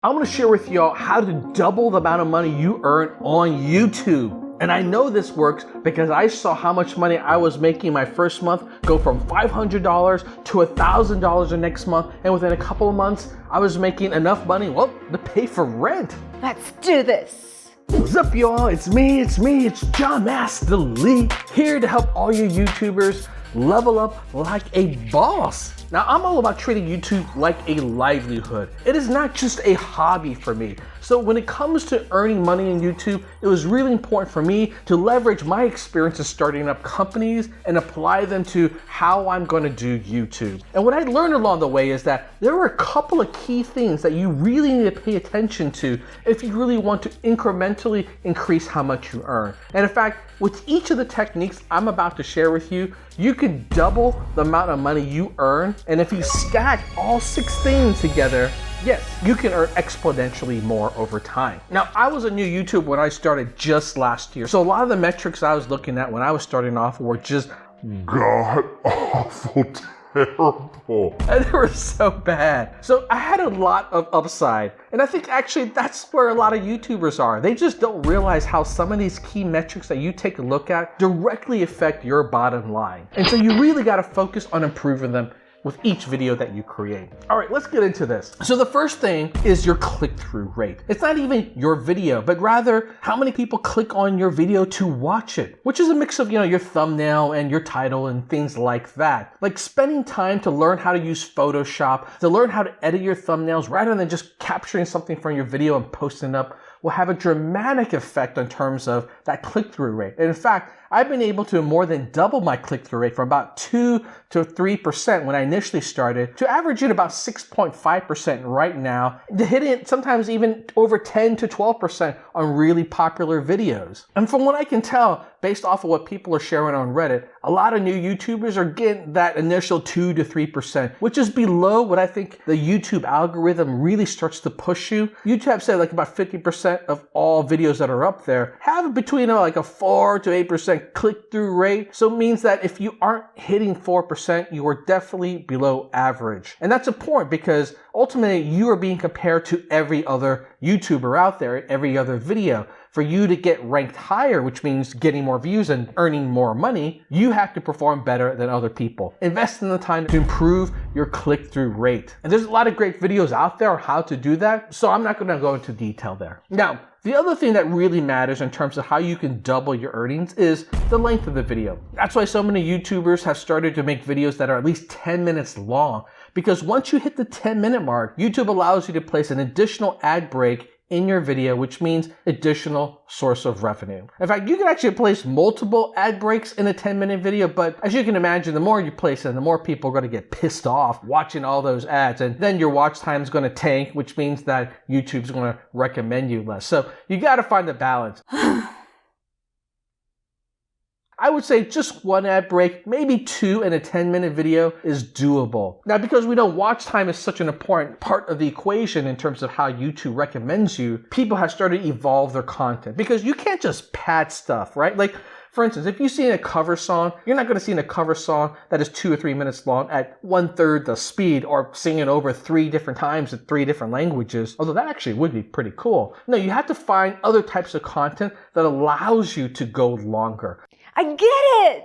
I'm gonna share with y'all how to double the amount of money you earn on YouTube. And I know this works because I saw how much money I was making my first month go from $500 to $1,000 the next month. And within a couple of months, I was making enough money, well, to pay for rent. Let's do this. What's up, y'all? It's me, it's John Master Lee, here to help all you YouTubers level up like a boss. Now, I'm all about treating YouTube like a livelihood. It is not just a hobby for me. So when it comes to earning money in YouTube, it was really important for me to leverage my experiences starting up companies and apply them to how I'm going to do YouTube. And what I learned along the way is that there are a couple of key things that you really need to pay attention to if you really want to incrementally increase how much you earn. And in fact, with each of the techniques I'm about to share with you, you can double the amount of money you earn. And if you stack all 6 things together, yes, you can earn exponentially more over time. Now, I was a new YouTuber when I started just last year. So a lot of the metrics I was looking at when I was starting off were just god-awful terrible. And they were so bad. So I had a lot of upside. And I think actually that's where a lot of YouTubers are. They just don't realize how some of these key metrics that you take a look at directly affect your bottom line. And so you really got to focus on improving them with each video that you create. All right, let's get into this. So the first thing is your click-through rate. It's not even your video, but rather how many people click on your video to watch it, which is a mix of, your thumbnail and your title and things like that. Like spending time to learn how to use Photoshop, to learn how to edit your thumbnails rather than just capturing something from your video and posting it up will have a dramatic effect in terms of that click-through rate. And in fact, I've been able to more than double my click-through rate from about 2 to 3% when I initially started to averaging about 6.5% right now, to hitting it sometimes even over 10 to 12% on really popular videos. And from what I can tell, based off of what people are sharing on Reddit, a lot of new YouTubers are getting that initial 2 to 3%, which is below what I think the YouTube algorithm really starts to push you. YouTube said like about 50% of all videos that are up there have between like a 4 to 8% click-through rate. So it means that if you aren't hitting 4%, you are definitely below average. And that's important because ultimately you are being compared to every other YouTuber out there in every other video. For you to get ranked higher, which means getting more views and earning more money, you have to perform better than other people. Invest in the time to improve your click-through rate. And there's a lot of great videos out there on how to do that, so I'm not going to go into detail there. Now, the other thing that really matters in terms of how you can double your earnings is the length of the video. That's why so many YouTubers have started to make videos that are at least 10 minutes long, because once you hit the 10-minute mark, YouTube allows you to place an additional ad break in your video, which means additional source of revenue. In fact, you can actually place multiple ad breaks in a 10-minute video, but as you can imagine, the more you place it, the more people are going to get pissed off watching all those ads, and then your watch time is going to tank, which means that YouTube's going to recommend you less. So you got to find the balance. I would say just 1 ad break, maybe 2 in a 10-minute video is doable. Now, because we know watch time is such an important part of the equation in terms of how YouTube recommends you, people have started to evolve their content because you can't just pad stuff, right? Like, for instance, if you see a cover song, you're not going to see a cover song that is 2 or 3 minutes long at 1/3 the speed or singing over 3 different times in 3 different languages, although that actually would be pretty cool. No, you have to find other types of content that allows you to go longer. I get it!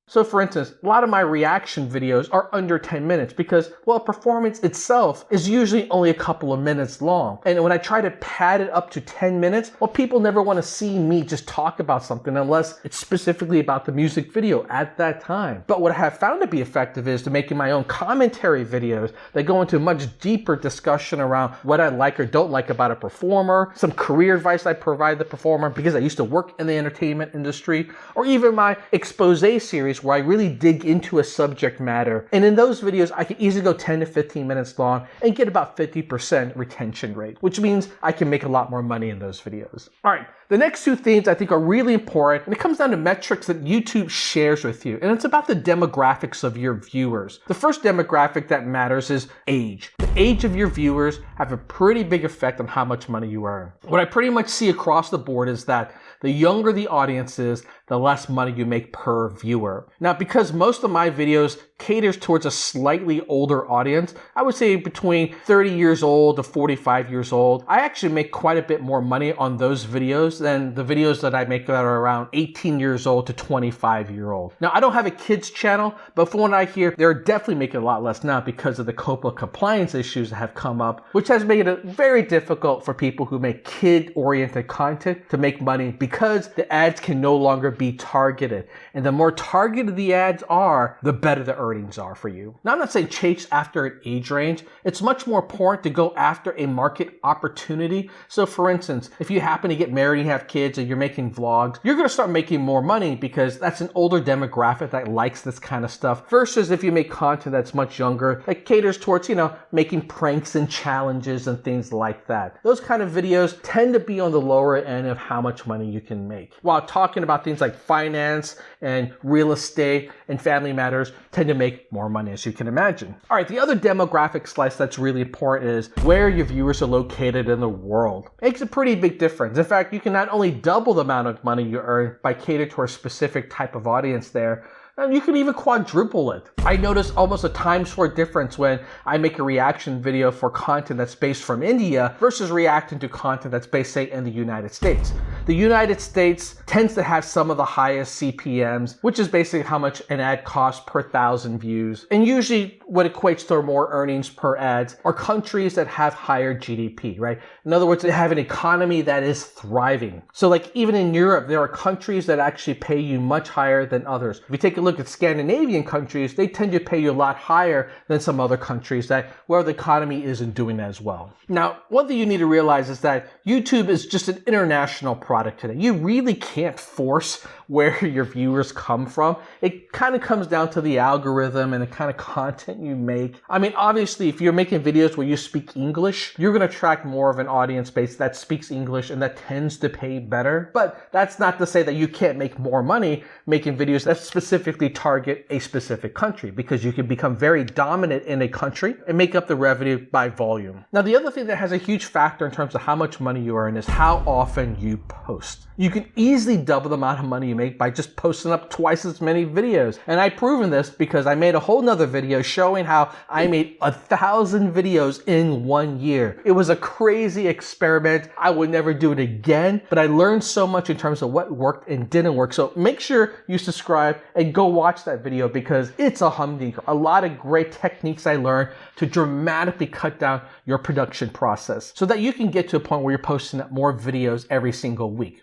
So for instance, a lot of my reaction videos are under 10 minutes because, well, performance itself is usually only a couple of minutes long. And when I try to pad it up to 10 minutes, well, people never want to see me just talk about something unless it's specifically about the music video at that time. But what I have found to be effective is to making my own commentary videos that go into much deeper discussion around what I like or don't like about a performer, some career advice I provide the performer because I used to work in the entertainment industry, or even my expose series where I really dig into a subject matter. And in those videos, I can easily go 10 to 15 minutes long and get about 50% retention rate, which means I can make a lot more money in those videos. All right, the next 2 themes I think are really important, and it comes down to metrics that YouTube shares with you, and it's about the demographics of your viewers. The first demographic that matters is age. The age of your viewers have a pretty big effect on how much money you earn. What I pretty much see across the board is that the younger the audience is, the less money you make per viewer. Now, because most of my videos caters towards a slightly older audience, I would say between 30 years old to 45 years old, I actually make quite a bit more money on those videos than the videos that I make that are around 18 years old to 25-year-old. Now, I don't have a kids channel, but from what I hear, they're definitely making a lot less now because of the COPPA compliance issues that have come up, which has made it very difficult for people who make kid-oriented content to make money because the ads can no longer be targeted. And the more targeted the ads are, the better the earnings are for you. Now, I'm not saying chase after an age range. It's much more important to go after a market opportunity. So for instance, if you happen to get married and you have kids and you're making vlogs, you're going to start making more money because that's an older demographic that likes this kind of stuff versus if you make content that's much younger, that caters towards, making pranks and challenges and things like that. Those kind of videos tend to be on the lower end of how much money you can make. While talking about things like finance and real estate and family matters tend to make more money, as you can imagine. All right, the other demographic slice that's really important is where your viewers are located in the world. It makes a pretty big difference. In fact, you can not only double the amount of money you earn by catering to a specific type of audience there, and you can even quadruple it. I notice almost a ×4 difference when I make a reaction video for content that's based from India versus reacting to content that's based, say, in the United States. The United States tends to have some of the highest CPMs, which is basically how much an ad costs per 1,000 views. And usually what equates to more earnings per ads are countries that have higher GDP, right? In other words, they have an economy that is thriving. So like even in Europe, there are countries that actually pay you much higher than others. If you take a look at Scandinavian countries, they tend to pay you a lot higher than some other countries where the economy isn't doing as well. Now, one thing you need to realize is that YouTube is just an international product today. You really can't force where your viewers come from. It kind of comes down to the algorithm and the kind of content you make. I mean, obviously, if you're making videos where you speak English, you're going to attract more of an audience base that speaks English and that tends to pay better. But that's not to say that you can't make more money making videos that specifically target a specific country, because you can become very dominant in a country and make up the revenue by volume. Now, the other thing that has a huge factor in terms of how much money you earn is how often you post. You can easily double the amount of money you make by just posting up twice as many videos. And I've proven this because I made a whole nother video showing how I made 1,000 videos in 1 year. It was a crazy experiment. I would never do it again, but I learned so much in terms of what worked and didn't work. So make sure you subscribe and go watch that video because it's a humdinger. A lot of great techniques I learned to dramatically cut down your production process so that you can get to a point where you're posting up more videos every single week.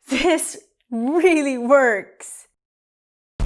This really works.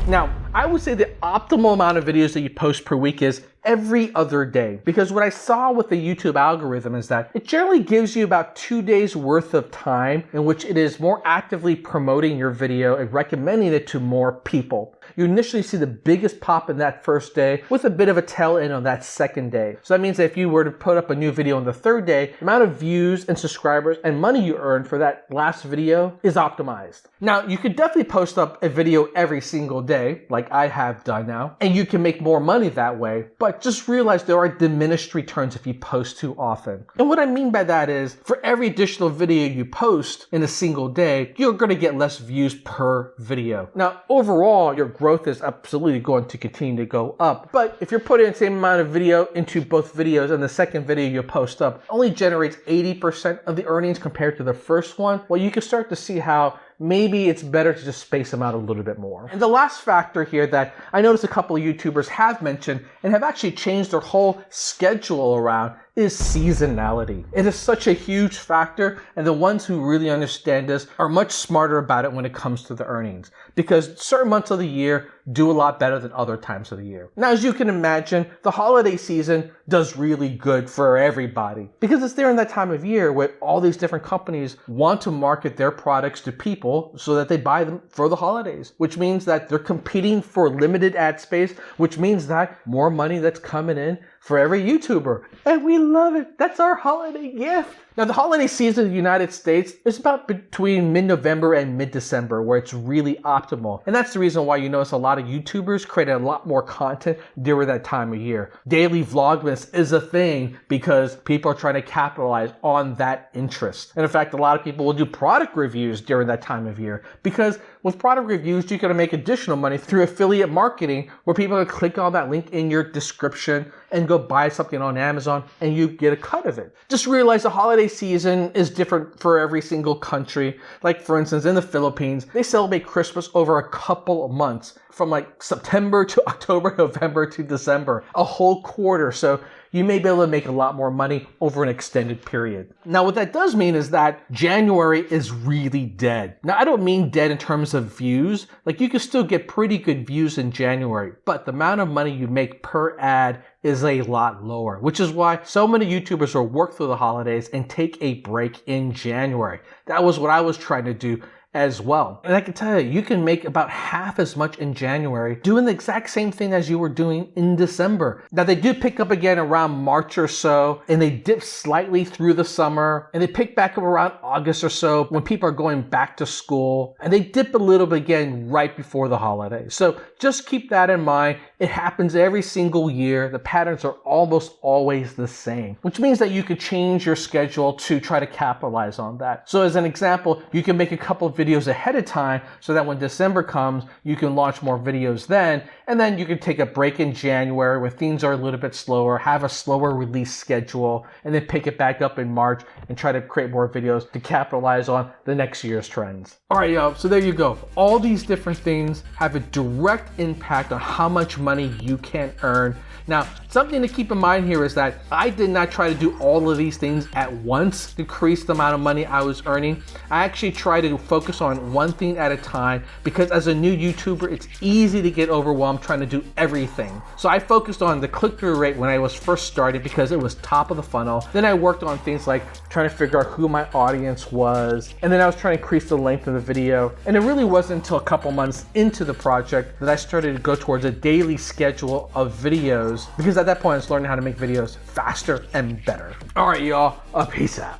Now, I would say the optimal amount of videos that you post per week is every other day, because what I saw with the YouTube algorithm is that it generally gives you about 2 days worth of time in which it is more actively promoting your video and recommending it to more people. You initially see the biggest pop in that first day with a bit of a tail end on that second day. So that means that if you were to put up a new video on the third day, the amount of views and subscribers and money you earn for that last video is optimized. Now, you could definitely post up a video every single day, like I have done now, and you can make more money that way, but just realize there are diminished returns if you post too often. And what I mean by that is, for every additional video you post in a single day, you're going to get less views per video. Now, overall, your growth is absolutely going to continue to go up. But if you're putting the same amount of video into both videos and the second video you post up only generates 80% of the earnings compared to the first one, well, you can start to see how maybe it's better to just space them out a little bit more. And the last factor here that I noticed a couple of YouTubers have mentioned and have actually changed their whole schedule around is seasonality. It is such a huge factor, and the ones who really understand this are much smarter about it when it comes to the earnings, because certain months of the year do a lot better than other times of the year. Now, as you can imagine, the holiday season does really good for everybody because it's there in that time of year where all these different companies want to market their products to people so that they buy them for the holidays, which means that they're competing for limited ad space, which means that more money that's coming in for every YouTuber. And we love it. That's our holiday gift. Now, the holiday season in the United States is about between mid-November and mid-December, where it's really optimal. And that's the reason why you notice a lot of YouTubers create a lot more content during that time of year. Daily Vlogmas is a thing because people are trying to capitalize on that interest. And in fact, a lot of people will do product reviews during that time of year because with product reviews, you can make additional money through affiliate marketing, where people can click on that link in your description and go buy something on Amazon and you get a cut of it. Just realize the holiday season is different for every single country. Like for instance, in the Philippines, they celebrate Christmas over a couple of months, from like September to October, November to December, a whole quarter. So you may be able to make a lot more money over an extended period. Now, what that does mean is that January is really dead. Now, I don't mean dead in terms of views. Like, you can still get pretty good views in January, but the amount of money you make per ad is a lot lower, which is why so many YouTubers will work through the holidays and take a break in January. That was what I was trying to do as well. And I can tell you, you can make about half as much in January doing the exact same thing as you were doing in December. Now, they do pick up again around March or so, and they dip slightly through the summer, and they pick back up around August or so when people are going back to school, and they dip a little bit again right before the holidays. So just keep that in mind. It happens every single year. The patterns are almost always the same, which means that you could change your schedule to try to capitalize on that. So as an example, you can make a couple of videos ahead of time so that when December comes, you can launch more videos then, and then you can take a break in January where things are a little bit slower, have a slower release schedule, and then pick it back up in March and try to create more videos to capitalize on the next year's trends. All right, y'all, so there you go. All these different things have a direct impact on how much money you can earn. Now, something to keep in mind here is that I did not try to do all of these things at once to increase the amount of money I was earning. I actually try to focus on one thing at a time, because as a new YouTuber, it's easy to get overwhelmed trying to do everything. So I focused on the click-through rate when I was first started because it was top of the funnel. Then I worked on things like trying to figure out who my audience was. And then I was trying to increase the length of the video. And it really wasn't until a couple months into the project that I started to go towards a daily schedule of videos, because at that point I was learning how to make videos faster and better. All right, y'all, peace out.